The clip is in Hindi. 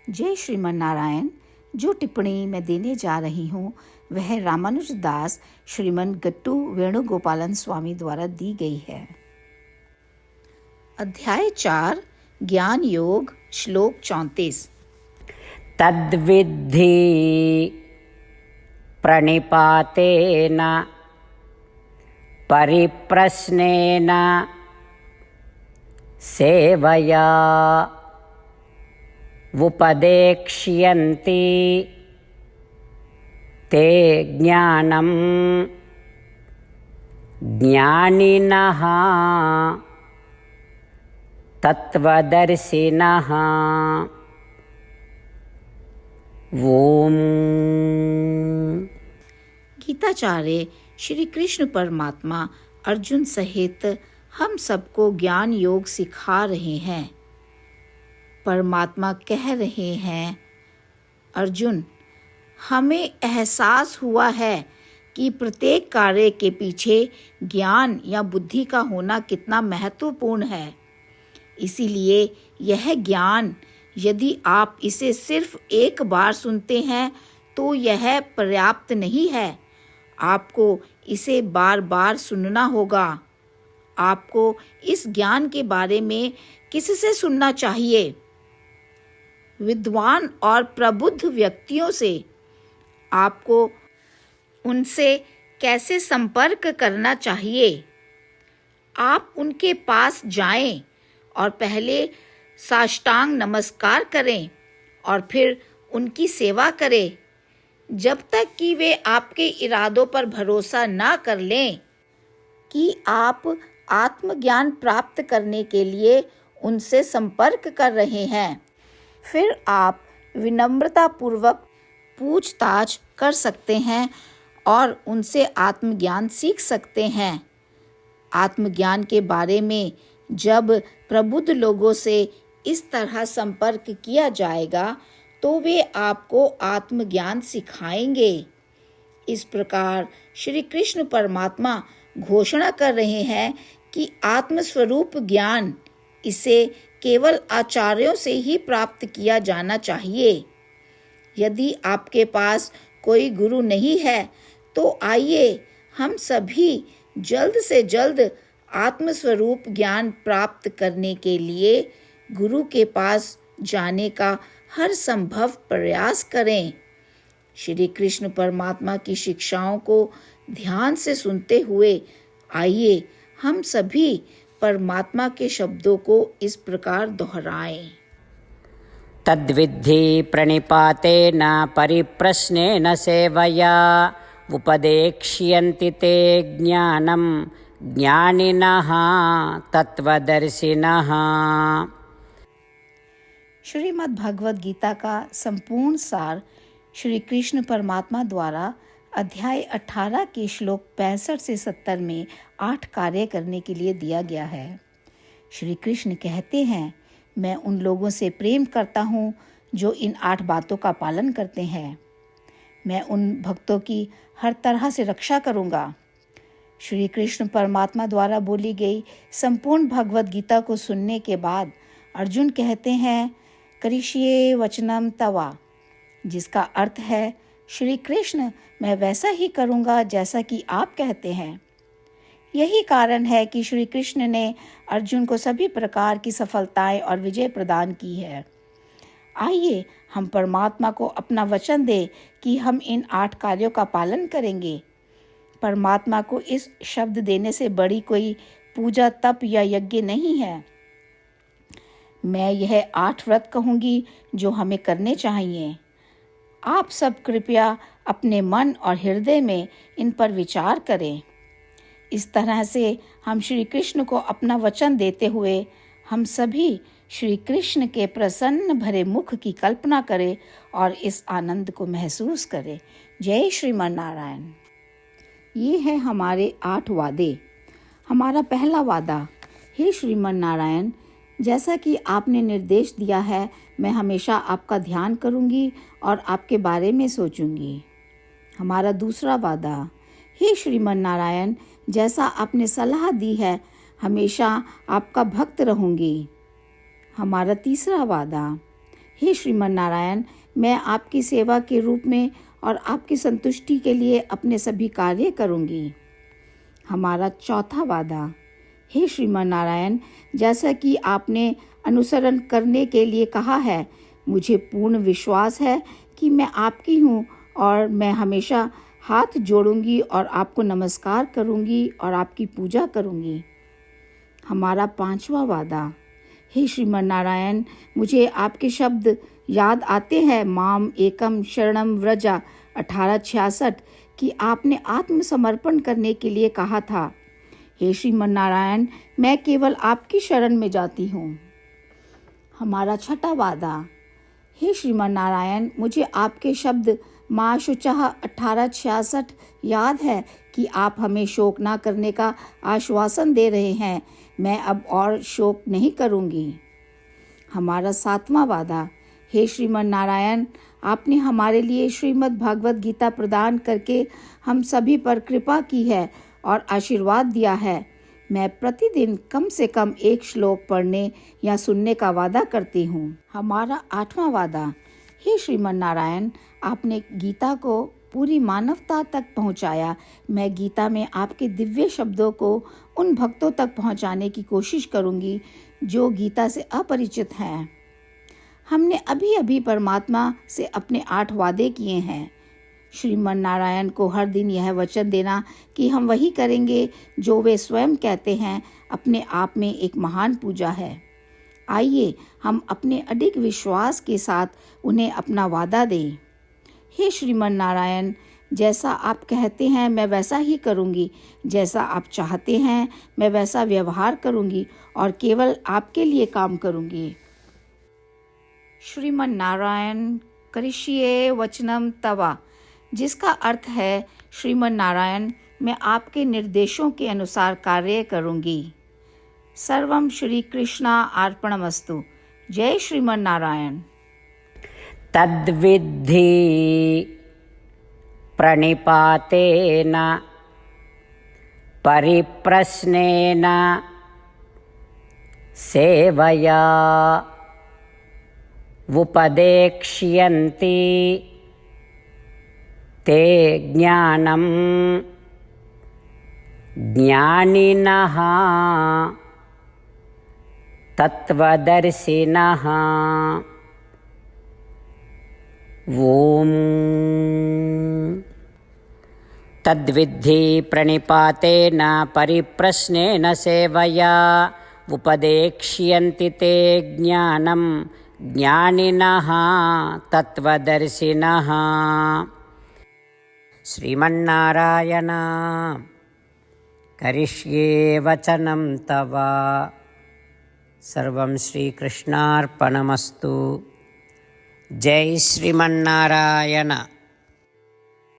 जय श्रीमन नारायण। जो टिप्पणी मैं देने जा रही हूँ वह रामानुज दास श्रीमन गट्टू वेणुगोपालन स्वामी द्वारा दी गई है। अध्याय 4 ज्ञान योग श्लोक 34। तद्विद्धि प्रणिपातेन परिप्रश्नेन सेवया उपदेक्ष्यन्ति ते ज्ञानं ज्ञानिनः तत्वदर्शिनः। ओम। गीताचार्य श्री कृष्ण परमात्मा अर्जुन सहित हम सबको ज्ञान योग सिखा रहे हैं। परमात्मा कह रहे हैं, अर्जुन, हमें एहसास हुआ है कि प्रत्येक कार्य के पीछे ज्ञान या बुद्धि का होना कितना महत्वपूर्ण है। इसीलिए यह ज्ञान, यदि आप इसे सिर्फ एक बार सुनते हैं तो यह पर्याप्त नहीं है। आपको इसे बार बार सुनना होगा। आपको इस ज्ञान के बारे में किससे सुनना चाहिए? विद्वान और प्रबुद्ध व्यक्तियों से। आपको उनसे कैसे संपर्क करना चाहिए? आप उनके पास जाएं और पहले साष्टांग नमस्कार करें और फिर उनकी सेवा करें, जब तक कि वे आपके इरादों पर भरोसा ना कर लें कि आप आत्मज्ञान प्राप्त करने के लिए उनसे संपर्क कर रहे हैं। फिर आप विनम्रतापूर्वक पूछताछ कर सकते हैं और उनसे आत्मज्ञान सीख सकते हैं। आत्मज्ञान के बारे में जब प्रबुद्ध लोगों से इस तरह संपर्क किया जाएगा तो वे आपको आत्मज्ञान सिखाएंगे। इस प्रकार श्री कृष्ण परमात्मा घोषणा कर रहे हैं कि आत्मस्वरूप ज्ञान, इसे केवल आचार्यों से ही प्राप्त किया जाना चाहिए। यदि आपके पास कोई गुरु नहीं है तो आइए हम सभी जल्द से जल्द आत्मस्वरूप ज्ञान प्राप्त करने के लिए गुरु के पास जाने का हर संभव प्रयास करें। श्री कृष्ण परमात्मा की शिक्षाओं को ध्यान से सुनते हुए आइए हम सभी परमात्मा के शब्दों को इस प्रकार दोहराएं। तद्विद्धि प्रणिपातेन परिप्रश्नेन सेवया उपदेक्ष्यन्ति ते ज्ञानं ज्ञानिनः तत्वदर्शिनः। श्रीमद् भगवद गीता का संपूर्ण सार श्री कृष्ण परमात्मा द्वारा अध्याय 18 के श्लोक 65 से 70 में 8 कार्य करने के लिए दिया गया है। श्री कृष्ण कहते हैं, मैं उन लोगों से प्रेम करता हूँ जो इन 8 बातों का पालन करते हैं। मैं उन भक्तों की हर तरह से रक्षा करूँगा। श्री कृष्ण परमात्मा द्वारा बोली गई संपूर्ण भगवद गीता को सुनने के बाद अर्जुन कहते हैं, करिष्ये वचनम तवा, जिसका अर्थ है, श्री कृष्ण, मैं वैसा ही करूँगा जैसा कि आप कहते हैं। यही कारण है कि श्री कृष्ण ने अर्जुन को सभी प्रकार की सफलताएं और विजय प्रदान की है। आइए हम परमात्मा को अपना वचन दें कि हम इन 8 कार्यों का पालन करेंगे। परमात्मा को इस शब्द देने से बड़ी कोई पूजा, तप या यज्ञ नहीं है। मैं यह 8 व्रत कहूँगी जो हमें करने चाहिए। आप सब कृपया अपने मन और हृदय में इन पर विचार करें। इस तरह से हम श्री कृष्ण को अपना वचन देते हुए हम सभी श्री कृष्ण के प्रसन्न भरे मुख की कल्पना करें और इस आनंद को महसूस करें। जय श्रीमन नारायण। ये है हमारे 8 वादे। हमारा पहला वादा, हे श्रीमन नारायण, जैसा कि आपने निर्देश दिया है, मैं हमेशा आपका ध्यान करूंगी और आपके बारे में सोचूंगी। हमारा दूसरा वादा, हे श्रीमन नारायण, जैसा आपने सलाह दी है, हमेशा आपका भक्त रहूंगी। हमारा तीसरा वादा, हे श्रीमन नारायण, मैं आपकी सेवा के रूप में और आपकी संतुष्टि के लिए अपने सभी कार्य करूंगी। हमारा चौथा वादा। हे श्रीमन नारायण, जैसा कि आपने अनुसरण करने के लिए कहा है, मुझे पूर्ण विश्वास है कि मैं आपकी हूँ और मैं हमेशा हाथ जोड़ूंगी और आपको नमस्कार करूंगी और आपकी पूजा करूंगी। हमारा पांचवा वादा। हे श्रीमन नारायण, मुझे आपके शब्द याद आते हैं, माम एकम शरणम व्रजा 1866, कि आपने आत्मसमर्पण करने के लिए कहा था। हे श्रीमन नारायण, मैं केवल आपकी शरण में जाती हूँ। हमारा छठा वादा। हे श्रीमन नारायण, मुझे आपके शब्द माँ शुचः 1866 याद है कि आप हमें शोक ना करने का आश्वासन दे रहे हैं। मैं अब और शोक नहीं करूँगी। हमारा सातवां वादा। हे श्रीमन नारायण, आपने हमारे लिए श्रीमद् भागवत गीता प्रदान करके हम सभी पर कृपा की है और आशीर्वाद दिया है। मैं प्रतिदिन कम से कम एक श्लोक पढ़ने या सुनने का वादा करती हूँ। हमारा आठवां वादा। हे श्रीमन नारायण, आपने गीता को पूरी मानवता तक पहुँचाया। मैं गीता में आपके दिव्य शब्दों को उन भक्तों तक पहुँचाने की कोशिश करूँगी जो गीता से अपरिचित हैं। हमने अभी अभी परमात्मा से अपने 8 वादे किए हैं। श्रीमन नारायण को हर दिन यह वचन देना कि हम वही करेंगे जो वे स्वयं कहते हैं, अपने आप में एक महान पूजा है। आइए हम अपने अडिग विश्वास के साथ उन्हें अपना वादा दें। हे श्रीमन नारायण, जैसा आप कहते हैं मैं वैसा ही करूँगी। जैसा आप चाहते हैं मैं वैसा व्यवहार करूँगी और केवल आपके लिए काम करूँगी। श्रीमन नारायण करिष्ये वचनम तवा, जिसका अर्थ है, श्रीमन नारायण, मैं आपके निर्देशों के अनुसार कार्य करूँगी। सर्वम श्री कृष्णा अर्पणमस्तु। जय श्रीमन नारायण। तद्विद्धि प्रणिपातेन परिप्रश्नेन सेवया उपदेक्ष्यन्ति ते ज्ञानं ज्ञानिनः तत्वदर्शिनः। ओम। तद्विद्धि प्रणिपातेन परिप्रश्नेन सेवया उपदेक्ष्यन्ति ते ज्ञानं ज्ञानिनः तत्वदर्शिनः। श्रीमन्नारायण करिष्ये वचनं तव। सर्वं श्रीकृष्णार्पणमस्तु। जय श्रीमन्नारायण।